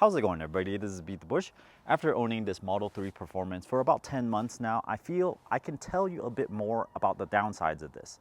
How's it going, everybody? This is BeatTheBush. After owning this Model 3 Performance for about 10 months now, I feel I can tell you a bit more about the downsides of this.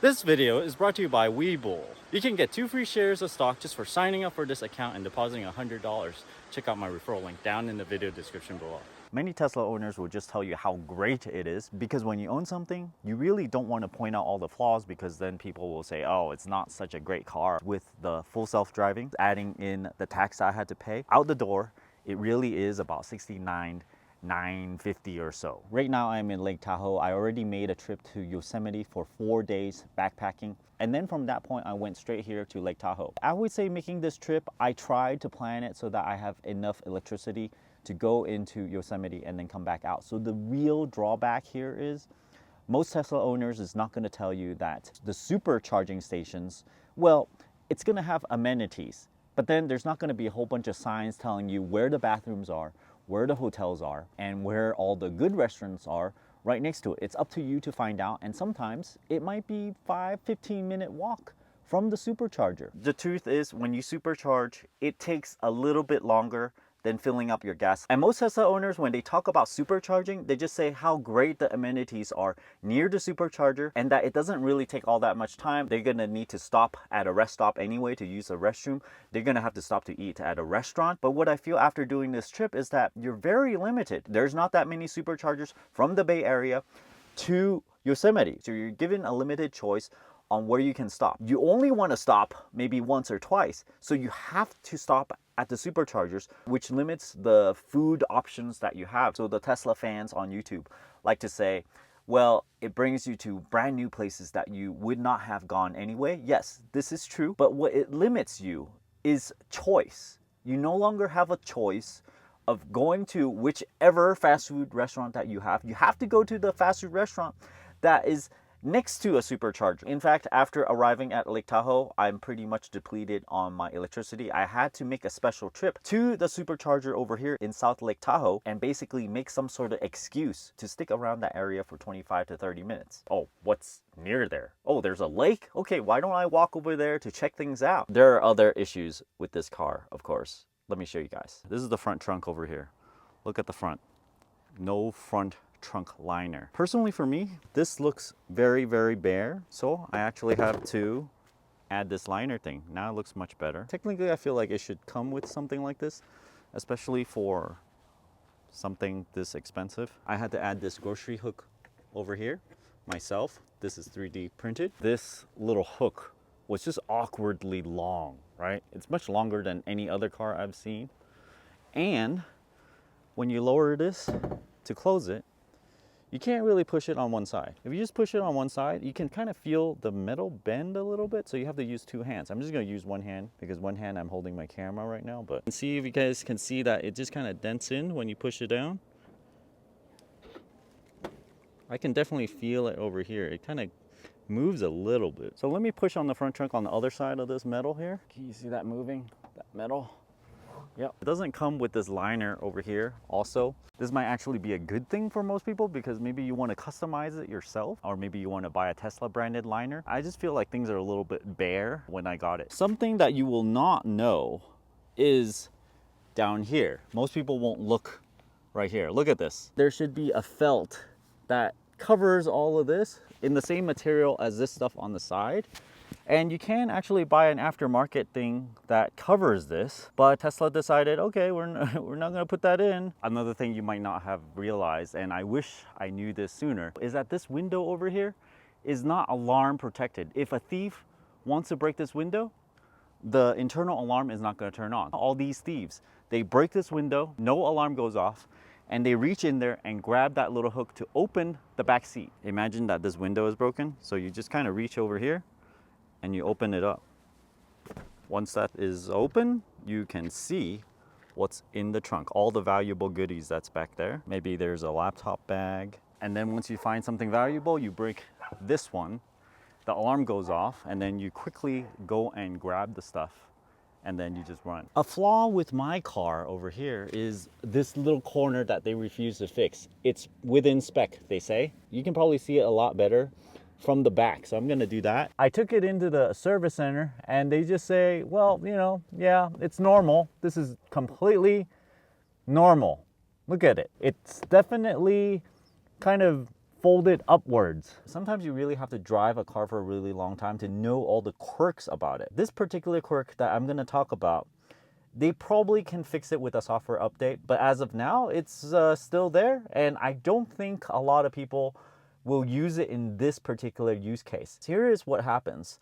This video is brought to you by Webull. You can get 2 free shares of stock just for signing up for this account and depositing $100. Check out my referral link down in the video description below. Many Tesla owners will just tell you how great it is because when you own something, you really don't want to point out all the flaws because then people will say, oh, it's not such a great car. With the full self-driving, adding in the tax I had to pay, out the door, it really is about $69,950 or so. Right now I'm in Lake Tahoe. I already made a trip to Yosemite for 4 days backpacking. And then from that point, I went straight here to Lake Tahoe. I would say making this trip, I tried to plan it so that I have enough electricity to go into Yosemite and then come back out. So the real drawback here is most Tesla owners is not going to tell you that the supercharging stations, well, it's going to have amenities, but then there's not going to be a whole bunch of signs telling you where the bathrooms are, where the hotels are, and where all the good restaurants are right next to it. It's up to you to find out, and sometimes it might be 15-minute walk from the supercharger. The truth is, when you supercharge, it takes a little bit longer than filling up your gas. And most Tesla owners, when they talk about supercharging, they just say how great the amenities are near the supercharger and that it doesn't really take all that much time. They're gonna need to stop at a rest stop anyway to use a restroom. They're gonna have to stop to eat at a restaurant. But what I feel after doing this trip is that you're very limited. There's not that many superchargers from the Bay Area to Yosemite. So you're given a limited choice on where you can stop. You only want to stop maybe once or twice. So you have to stop at the superchargers, which limits the food options that you have. So the Tesla fans on YouTube like to say, well, it brings you to brand new places that you would not have gone anyway. Yes, this is true. But what it limits you is choice. You no longer have a choice of going to whichever fast food restaurant that you have. You have to go to the fast food restaurant that is next to a supercharger. In fact, after arriving at Lake Tahoe, I'm pretty much depleted on my electricity. I had to make a special trip to the supercharger over here in South Lake Tahoe and basically make some sort of excuse to stick around that area for 25 to 30 minutes. Oh, what's near there? Oh, there's a lake? Okay, why don't I walk over there to check things out? There are other issues with this car, of course. Let me show you guys. This is the front trunk over here. Look at the front. No front trunk liner. Personally for me, this looks very, very bare. So I actually have to add this liner thing. Now it looks much better. Technically, I feel like it should come with something like this, especially for something this expensive. I had to add this grocery hook over here myself. This is 3D printed. This little hook was just awkwardly long, right? It's much longer than any other car I've seen. And when you lower this to close it, you can't really push it on one side. If you just push it on one side, you can kind of feel the metal bend a little bit, so you have to use 2 hands. I'm just gonna use one hand because one hand I'm holding my camera right now, but see if you guys can see that it just kind of dents in when you push it down. I can definitely feel it over here. It kind of moves a little bit. So let me push on the front trunk on the other side of this metal here. Can you see that moving, that metal? Yep. It doesn't come with this liner over here also. This might actually be a good thing for most people because maybe you want to customize it yourself, or maybe you want to buy a Tesla branded liner. I just feel like things are a little bit bare when I got it. Something that you will not know is down here. Most people won't look right here. Look at this. There should be a felt that covers all of this in the same material as this stuff on the side. And you can actually buy an aftermarket thing that covers this, but Tesla decided, okay, we're not going to put that in. Another thing you might not have realized, and I wish I knew this sooner, is that this window over here is not alarm protected. If a thief wants to break this window, the internal alarm is not going to turn on. All these thieves, they break this window, no alarm goes off, and they reach in there and grab that little hook to open the back seat. Imagine that this window is broken, so you just kind of reach over here and you open it up. Once that is open, you can see what's in the trunk, all the valuable goodies that's back there. Maybe there's a laptop bag. And then once you find something valuable, you break this one, the alarm goes off, and then you quickly go and grab the stuff, and then you just run. A flaw with my car over here is this little corner that they refuse to fix. It's within spec, they say. You can probably see it a lot better from the back. So I'm gonna do that. I took it into the service center and they just say, well, you know, yeah, it's normal. This is completely normal. Look at it. It's definitely kind of folded upwards. Sometimes you really have to drive a car for a really long time to know all the quirks about it. This particular quirk that I'm gonna talk about, they probably can fix it with a software update, but as of now, it's still there, and I don't think a lot of people will use it in this particular use case. So here is what happens.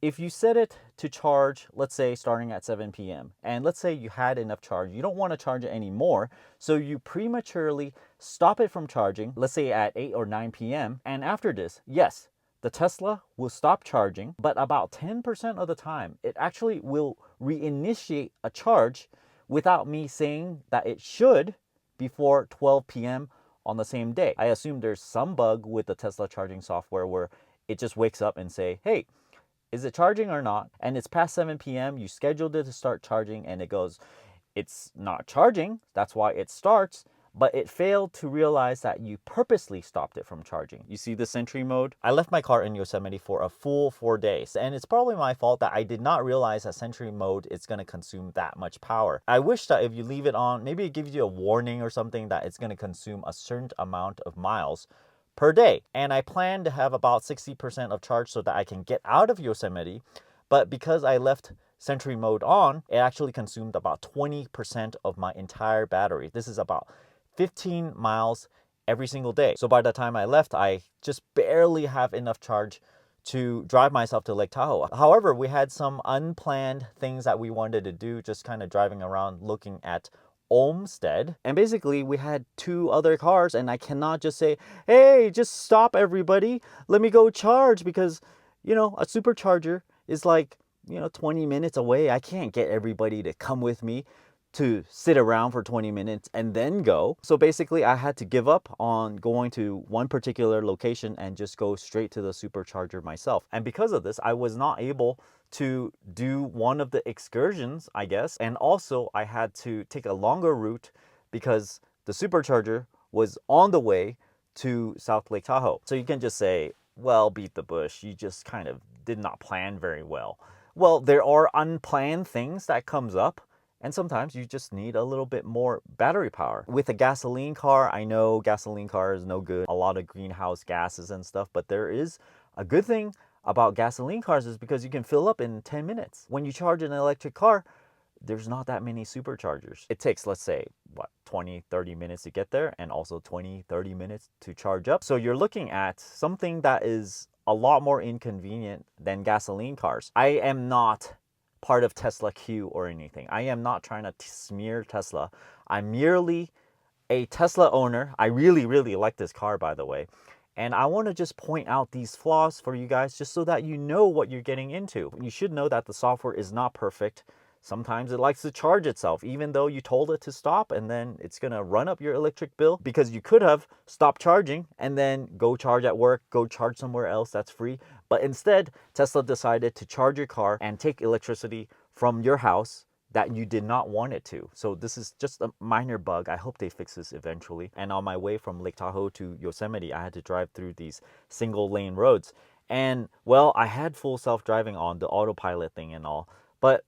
If you set it to charge, let's say starting at 7 p.m., and let's say you had enough charge, you don't want to charge it anymore, so you prematurely stop it from charging, let's say at 8 or 9 p.m., and after this, yes, the Tesla will stop charging, but about 10% of the time, it actually will reinitiate a charge without me saying that it should before 12 p.m. on the same day. I assume there's some bug with the Tesla charging software where it just wakes up and say, hey, is it charging or not? And it's past 7 p.m. You scheduled it to start charging and it goes, it's not charging. That's why it starts. But it failed to realize that you purposely stopped it from charging. You see the Sentry Mode? I left my car in Yosemite for a full 4 days. And it's probably my fault that I did not realize that Sentry Mode is gonna consume that much power. I wish that if you leave it on, maybe it gives you a warning or something that it's gonna consume a certain amount of miles per day. And I plan to have about 60% of charge so that I can get out of Yosemite. But because I left Sentry Mode on, it actually consumed about 20% of my entire battery. This is about 15 miles every single day. So by the time I left, I just barely have enough charge to drive myself to Lake Tahoe. However, we had some unplanned things that we wanted to do, just kind of driving around looking at Olmsted. And basically we had 2 other cars and I cannot just say, hey, just stop everybody, let me go charge, because, you know, a supercharger is like, you know, 20 minutes away. I can't get everybody to come with me to sit around for 20 minutes and then go. So basically I had to give up on going to one particular location and just go straight to the supercharger myself. And because of this, I was not able to do one of the excursions, I guess. And also I had to take a longer route because the supercharger was on the way to South Lake Tahoe. So you can just say, well, beat the bush, you just kind of did not plan very well. Well, there are unplanned things that comes up. And sometimes you just need a little bit more battery power. With a gasoline car, I know gasoline car is no good, a lot of greenhouse gases and stuff, but there is a good thing about gasoline cars is because you can fill up in 10 minutes. When you charge an electric car, there's not that many superchargers. It takes, let's say, what, 20-30 minutes to get there, and also 20-30 minutes to charge up. So you're looking at something that is a lot more inconvenient than gasoline cars. I am not part of Tesla Q or anything. I am not trying to smear Tesla. I'm merely a Tesla owner. I really, really like this car, by the way. And I want to just point out these flaws for you guys just so that you know what you're getting into. You should know that the software is not perfect. Sometimes it likes to charge itself, even though you told it to stop, and then it's gonna run up your electric bill because you could have stopped charging and then go charge at work, go charge somewhere else that's free. But instead, Tesla decided to charge your car and take electricity from your house that you did not want it to. So this is just a minor bug. I hope they fix this eventually. And on my way from Lake Tahoe to Yosemite, I had to drive through these single lane roads. And well, I had full self-driving on, the autopilot thing and all, but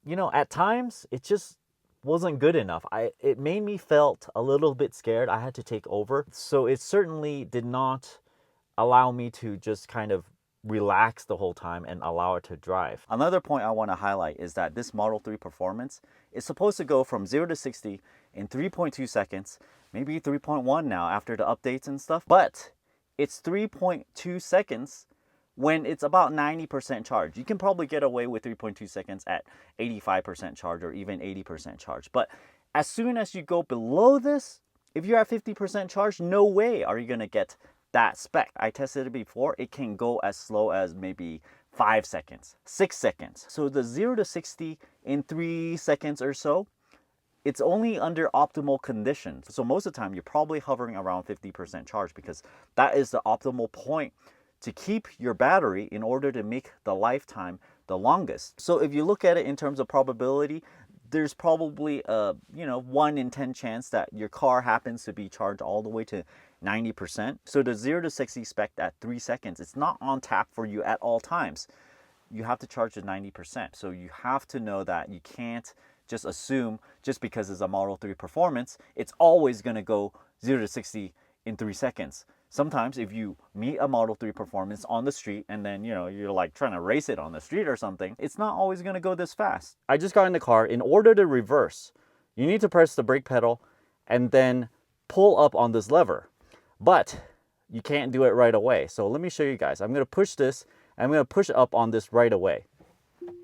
you know, at times it just wasn't good enough. It made me felt a little bit scared. I had to take over. So it certainly did not allow me to just kind of relax the whole time and allow it to drive. Another point I want to highlight is that this Model 3 performance is supposed to go from 0 to 60 in 3.2 seconds, maybe 3.1 now after the updates and stuff, but it's 3.2 seconds when it's about 90% charge. You can probably get away with 3.2 seconds at 85% charge or even 80% charge. But as soon as you go below this, if you're at 50% charge, no way are you gonna get that spec. I tested it before. It can go as slow as maybe 5 seconds, 6 seconds. So the 0 to 60 in 3 seconds or so, it's only under optimal conditions. So most of the time, you're probably hovering around 50% charge because that is the optimal point to keep your battery in order to make the lifetime the longest. So if you look at it in terms of probability, there's probably a 1 in 10 chance that your car happens to be charged all the way to 90%. So the 0 to 60 spec at 3 seconds, it's not on tap for you at all times. You have to charge to 90%. So you have to know that you can't just assume just because it's a Model 3 Performance, it's always going to go 0 to 60 in 3 seconds. Sometimes if you meet a Model 3 Performance on the street and then, you're like trying to race it on the street or something, it's not always going to go this fast. I just got in the car. In order to reverse, you need to press the brake pedal and then pull up on this lever. But you can't do it right away. So let me show you guys. I'm going to push this. I'm going to push up on this right away.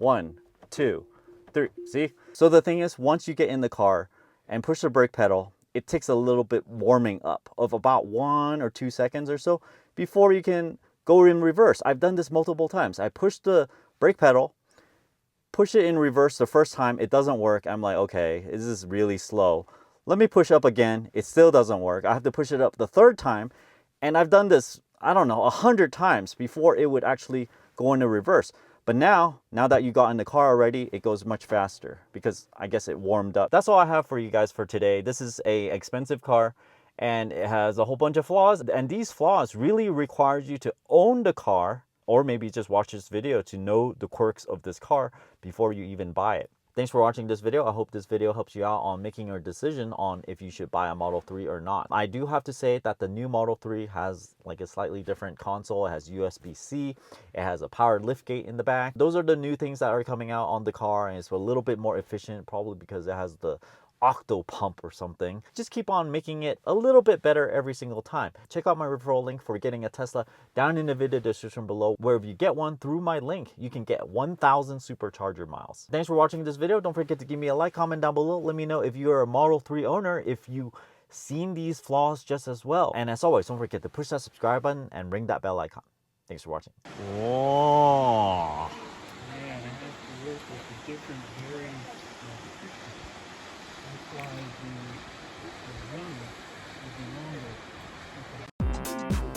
1, 2, 3. See? So the thing is, once you get in the car and push the brake pedal, it takes a little bit warming up of about 1 or 2 seconds or so before you can go in reverse. I've done this multiple times. I push the brake pedal, push it in reverse the first time, it doesn't work. I'm like, okay, this is really slow. Let me push up again. It still doesn't work. I have to push it up the third time. And I've done this, I don't know, 100 times before it would actually go into reverse. But now that you got in the car already, it goes much faster because I guess it warmed up. That's all I have for you guys for today. This is an expensive car and it has a whole bunch of flaws. And these flaws really require you to own the car or maybe just watch this video to know the quirks of this car before you even buy it. Thanks for watching this video. I hope this video helps you out on making your decision on if you should buy a Model 3 or not. I do have to say that the new Model 3 has like a slightly different console. It has USB-C. It has a powered liftgate in the back. Those are the new things that are coming out on the car, and it's a little bit more efficient, probably because it has the octo pump or something. Just keep on making it a little bit better every single time. Check out my referral link for getting a Tesla down in the video description below, where if you get one through my link, you can get 1,000 supercharger miles. Thanks for watching this video. Don't forget to give me a like, comment down below. Let me know if you're a Model 3 owner, if you seen these flaws just as well. And as always, don't forget to push that subscribe button and ring that bell icon. Thanks for watching. Whoa. Man, I have to work with the different bearings. That's why the runner will be longer. Okay.